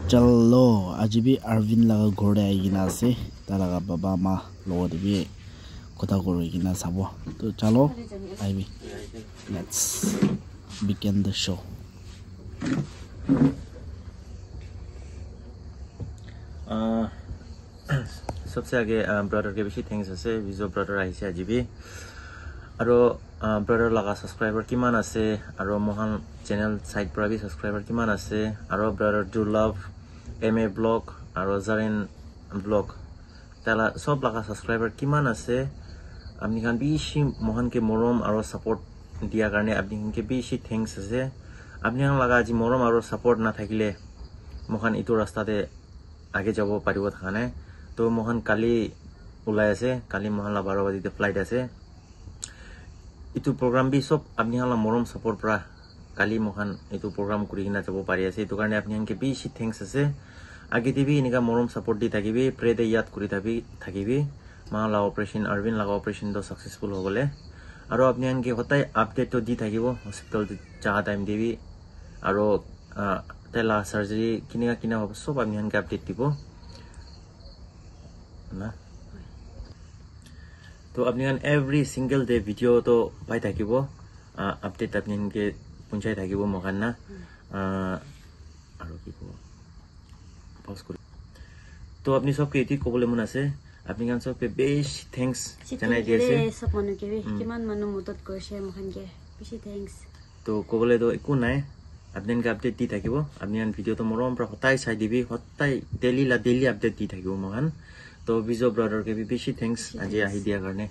Chalo, ajibi Arvin laga ghor de aigina ase, ta laga baba ma logo de bi kotha korigina sabo. To chalo, aibi. Let's begin the show. सबसे आगे brother के बेसी thanks আছে ভিজো ব্ৰদাৰ আহিছে আজিবি আৰু ব্ৰদাৰ লগা subscriber কিমান আছে আৰু মহান চেনেল সাইট পৰা বি সাবস্ক্ৰাইবাৰ কিমান আছে আৰু ব্ৰদাৰ ডু লাভ এমএ ব্লগ আৰু জাৰিন ব্লগ তালা সব লগা সাবস্ক্ৰাইবাৰ কিমান আছে আপনি খান বেছি মহান কে মৰম আৰু সাপোৰ্ট দিয়া কাৰণে আপনি কে বেছি থ্যাঙ্কস আছে আপনি খান লগা আজি মৰম আৰু সাপোৰ্ট না থাকিলে মহান ইটো ৰাস্তাতে আগে যাব পাৰিব থানে তো মোহন কালি ওলাই আছে কালি মহলা 12 বাজিতে ফ্লাইট আছে ইটো প্ৰগ্ৰাম বি সব আপনি হালা মৰম সাপোৰ্ট পৰা কালি মোহন ইটো প্ৰগ্ৰাম কৰি কিনা যাব পাৰি আছে ইটো কাৰণে আপনি আনকে বেছি থ্যাঙ্কস আছে আগে দিবি এনেকা মৰম সাপোৰ্ট দি থাকিবি প্ৰে দে ইয়াদ কৰি থাকিবি মহলা অপাৰেশন আৰবিন লগা অপাৰেশন তো সাকসেসফুল হ'বলে আৰু আপনি আনকে হতাই আপডেট তো দি থাকিব হস্পিটাল যা টাইম দিবি আৰু তেলা সার্জারি কিনা হ'ব সব আপনি আনকে আপডেট দিব না তো আপনি এভরি সিঙ্গল ডে ভিডিও তো পাই থাকিব আপডেট আপনি কে পঞ্চায় থাকিব মখান না আৰু কি কব পজ কৰি তো আপনি সবকে এটি কবলে মন আছে আপনি গান সবকে বেশি থ্যাঙ্কস জানাই দিয়েছে সব মানুকে কিমান মানুহ মদত কৰিছে মখান কে বেশি থ্যাঙ্কস তো কবলে তো একো নাই আপনি আপডেট দি থাকিব আপনি ভিডিও তো মৰম পৰা হতাই চাই দিবি হতাই ডেইলি আপডেট দি থাকিব মহান তো ভিজো ব্ৰদাৰ কে বেশি থ্যাঙ্কস আজি আহি দিয়া কাৰণে